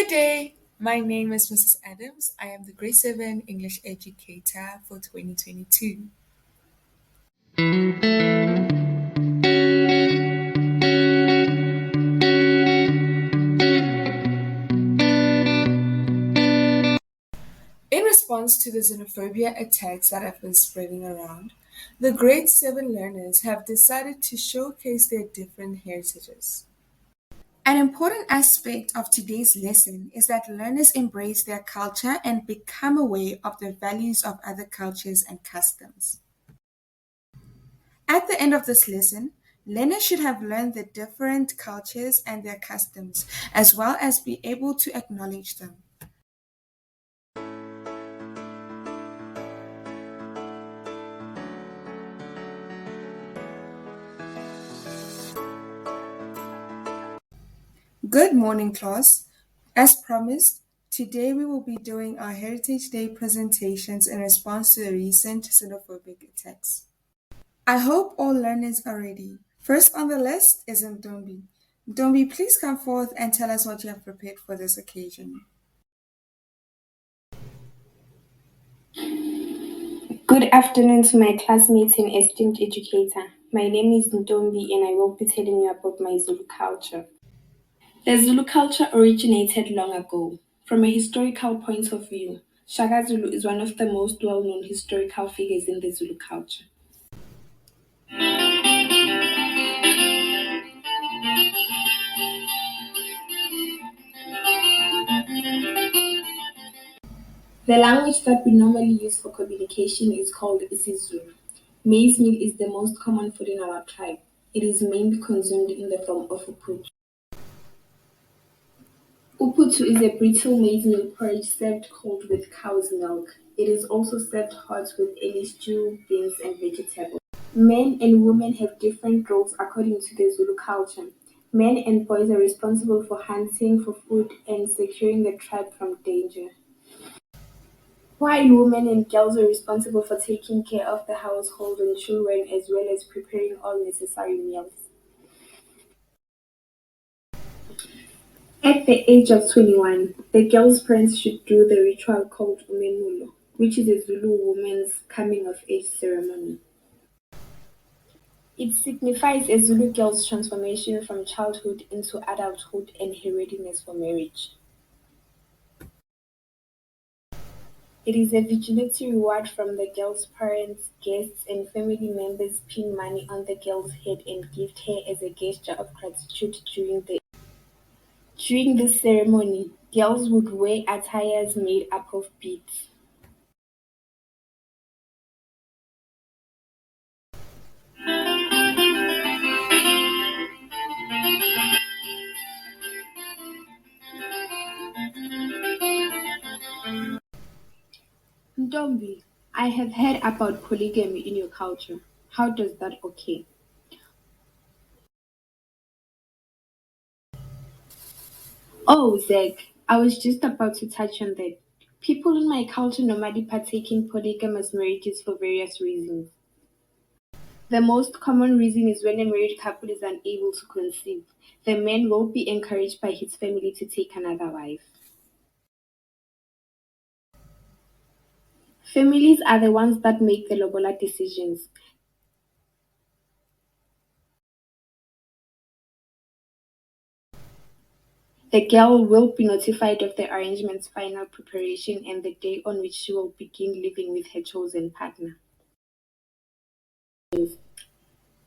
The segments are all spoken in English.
Good day. My name is Mrs. Adams. I am the grade 7 English educator for 2022. In response to the xenophobia attacks that have been spreading around, the grade 7 learners have decided to showcase their different heritages. An important aspect of today's lesson is that learners embrace their culture and become aware of the values of other cultures and customs. At the end of this lesson, learners should have learned the different cultures and their customs, as well as be able to acknowledge them. Good morning, class. As promised, today we will be doing our Heritage Day presentations in response to the recent xenophobic attacks. I hope all learners are ready. First on the list is Ndombi. Ndombi, please come forth and tell us what you have prepared for this occasion. Good afternoon to my classmates and esteemed educator. My name is Ntombi and I will be telling you about my Zulu culture. The Zulu culture originated long ago. From a historical point of view, Shaka Zulu is one of the most well-known historical figures in the Zulu culture. The language that we normally use for communication is called isiZulu. Maize meal is the most common food in our tribe. It is mainly consumed in the form of uputhu. Uputhu is a brittle maize meal porridge served cold with cow's milk. It is also served hot with any stew, beans, and vegetables. Men and women have different roles according to the Zulu culture. Men and boys are responsible for hunting for food and securing the tribe from danger, while women and girls are responsible for taking care of the household and children as well as preparing all necessary meals. At the age of 21, the girl's parents should do the ritual called umemulo, which is a Zulu woman's coming of age ceremony. It signifies a Zulu girl's transformation from childhood into adulthood and her readiness for marriage. It is a vigilante reward from the girl's parents, guests, and family members pin money on the girl's head and gift her as a gesture of gratitude during this ceremony. Girls would wear attires made up of beads. Ndombi, I have heard about polygamy in your culture. How does that occur? Oh, Zach, I was just about to touch on that. People in my culture normally partake in polygamous marriages for various reasons. The most common reason is when a married couple is unable to conceive. The man will be encouraged by his family to take another wife. Families are the ones that make the lobola decisions. The girl will be notified of the arrangement's final preparation and the day on which she will begin living with her chosen partner.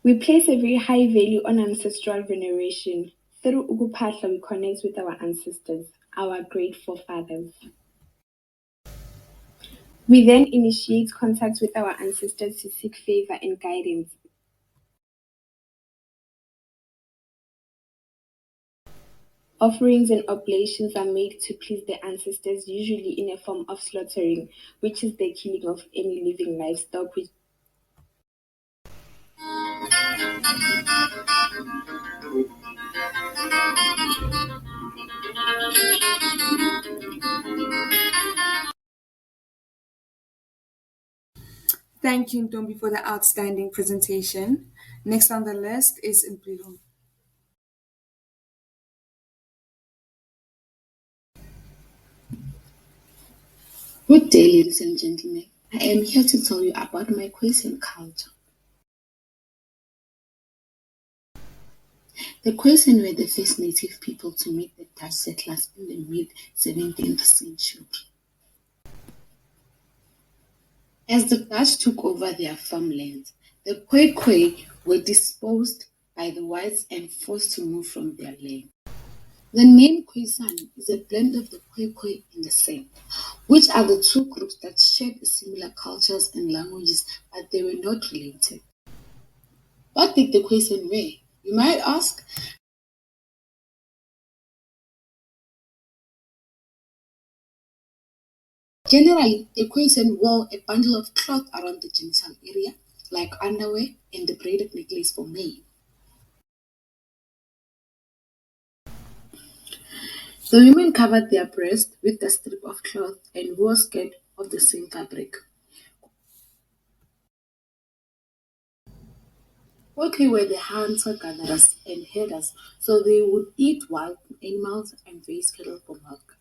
We place a very high value on ancestral veneration. Through Ukupatla, we connect with our ancestors, our great forefathers. We then initiate contact with our ancestors to seek favor and guidance. Offerings and oblations are made to please the ancestors, usually in a form of slaughtering, which is the killing of any living livestock. Thank you, Ndombi, for the outstanding presentation. Next on the list is in. Good day, ladies and gentlemen. I am here to tell you about my Khoisan culture. The Khoisan were the first native people to meet the Dutch settlers in the mid 17th century. As the Dutch took over their farmlands, the Khoikhoi were disposed by the whites and forced to move from their land. The name Khoisan is a blend of the Khoikhoi and the San, which are the two groups that shared similar cultures and languages, but they were not related. What did the Khoisan wear? You might ask. Generally, the Khoisan wore a bundle of cloth around the genital area, like underwear, and the braided necklace for men. The women covered their breasts with a strip of cloth and wore a skirt of the same fabric. Working were the hunter-gatherers and herders, so they would eat wild animals and raise cattle for milk.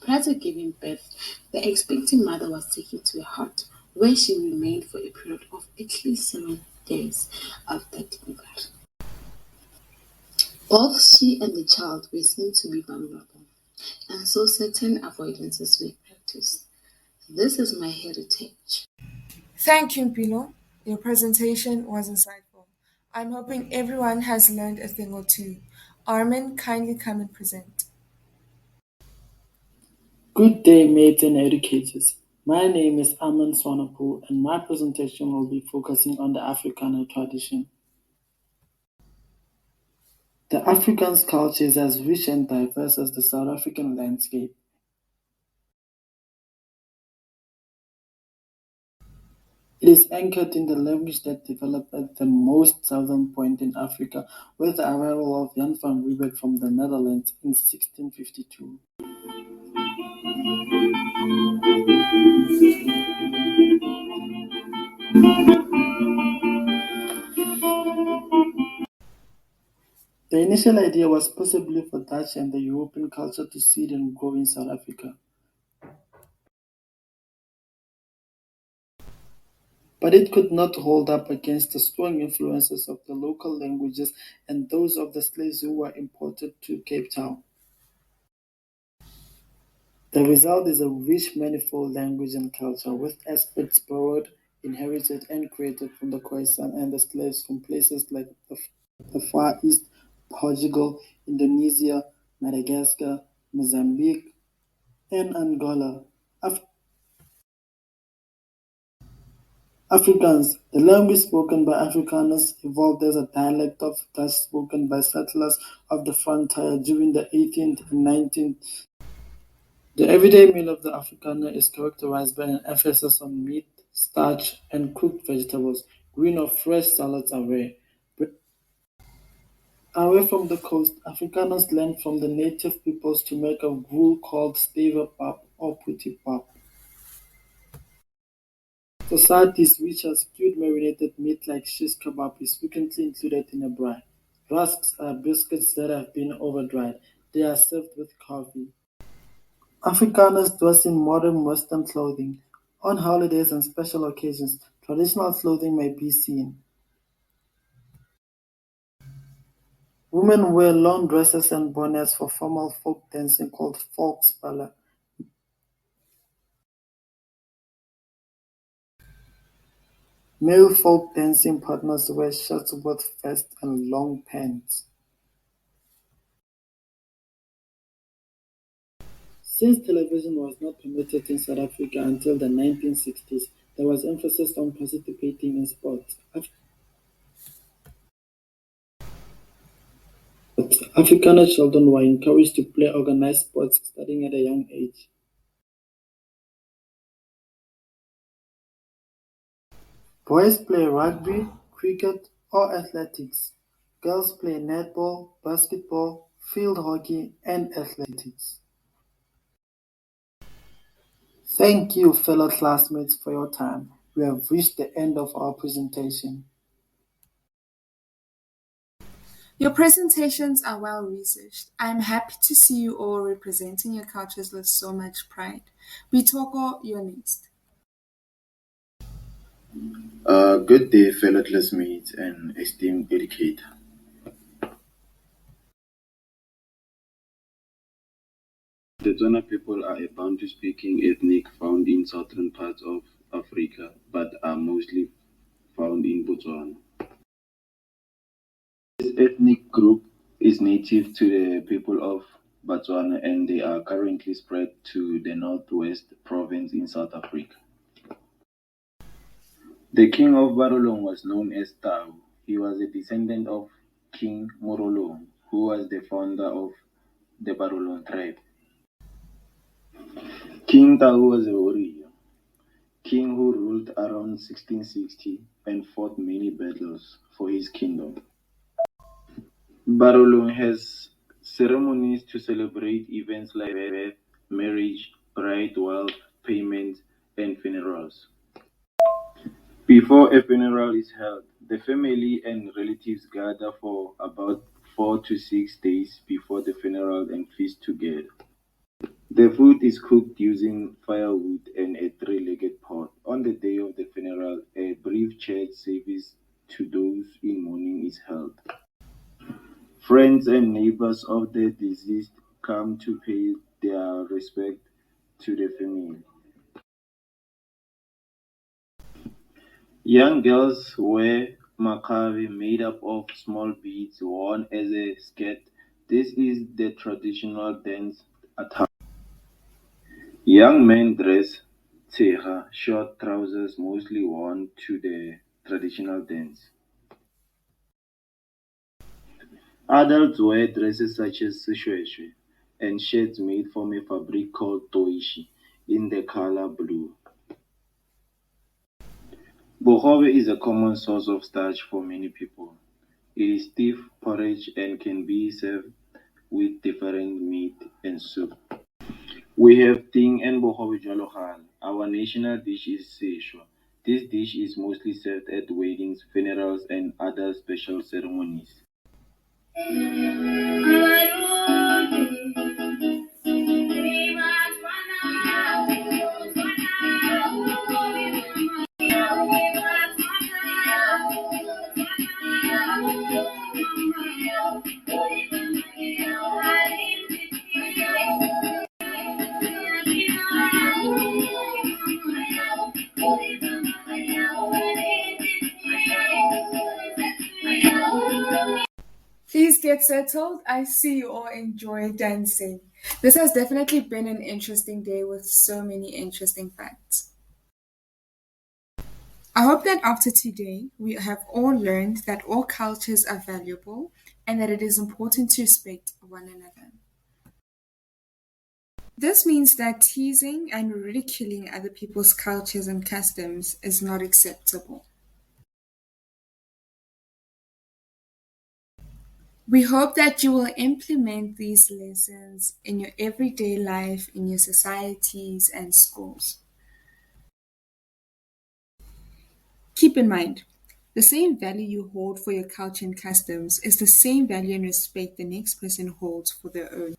Prior to giving birth, the expecting mother was taken to a hut where she remained for a period of at least 7 days after delivery. Both she and the child were seen to be vulnerable, and so certain avoidances were practiced. This is my heritage. Thank you, Pilo. Your presentation was insightful. I'm hoping everyone has learned a thing or two. Armin, kindly come and present. Good day, mates and educators. My name is Aman Swanepoel, and my presentation will be focusing on the Afrikaner tradition. The Afrikaans culture is as rich and diverse as the South African landscape. It is anchored in the language that developed at the most southern point in Africa with the arrival of Jan van Riebeeck from the Netherlands in 1652. The initial idea was possibly for Dutch and the European culture to seed and grow in South Africa. But it could not hold up against the strong influences of the local languages and those of the slaves who were imported to Cape Town. The result is a rich, manifold language and culture, with aspects borrowed, inherited, and created from the Khoisan and the slaves from places like the Far East, Portugal, Indonesia, Madagascar, Mozambique, and Angola. Afrikaans, the language spoken by Afrikaners, evolved as a dialect of Dutch spoken by settlers of the frontier during the 18th and 19th. The everyday meal of the Afrikaner is characterized by an emphasis on meat, starch, and cooked vegetables. Green or fresh salads are rare. Away from the coast, Afrikaners learned from the native peoples to make a gruel called pap or pap. Societies which have stewed marinated meat like shish kebab is frequently included in a braai. Rusks are biscuits that have been over-dried. They are served with coffee. Afrikaners dress in modern Western clothing. On holidays and special occasions, traditional clothing may be seen. Women wear long dresses and bonnets for formal folk dancing called volksballen. Male folk dancing partners wear shirts with vests and long pants. Since television was not permitted in South Africa until the 1960s, there was emphasis on participating in sports. Afrikaner children were encouraged to play organized sports starting at a young age. Boys play rugby, cricket, or athletics. Girls play netball, basketball, field hockey, and athletics. Thank you, fellow classmates, for your time. We have reached the end of our presentation. Your presentations are well researched. I'm happy to see you all representing your cultures with so much pride. Bitoko, you're next. Good day, fellow classmates and esteemed educator. The Tswana people are a Bantu-speaking ethnic found in southern parts of Africa, but are mostly found in Botswana. This ethnic group is native to the people of Botswana, and they are currently spread to the northwest province in South Africa. The king of Barolong was known as Tau. He was a descendant of King Morolong, who was the founder of the Barolong tribe. King Tau was a warrior king who ruled around 1660 and fought many battles for his kingdom. Barolong has ceremonies to celebrate events like birth, marriage, bride wealth, payment, and funerals. Before a funeral is held, the family and relatives gather for about 4 to 6 days before the funeral and feast together. The food is cooked using firewood and a three-legged pot. On the day of the funeral, a brief church service to those in mourning is held. Friends and neighbors of the deceased come to pay their respect to the family. Young girls wear makgabe made up of small beads worn as a skirt. This is the traditional dance attire. Young men dress tshega, short trousers mostly worn to the traditional dance. Adults wear dresses such as seshweshwe and shirts made from a fabric called toishi in the color blue. Bohobe is a common source of starch for many people. It is stiff porridge and can be served with different meat and soup. We have ting and bohobe jwalo kgale. Our national dish is seshwa. This dish is mostly served at weddings, funerals, and other special ceremonies. Please get settled. I see you all enjoy dancing. This has definitely been an interesting day with so many interesting facts. I hope that after today, we have all learned that all cultures are valuable and that it is important to respect one another. This means that teasing and ridiculing other people's cultures and customs is not acceptable. We hope that you will implement these lessons in your everyday life, in your societies and schools. Keep in mind, the same value you hold for your culture and customs is the same value and respect the next person holds for their own.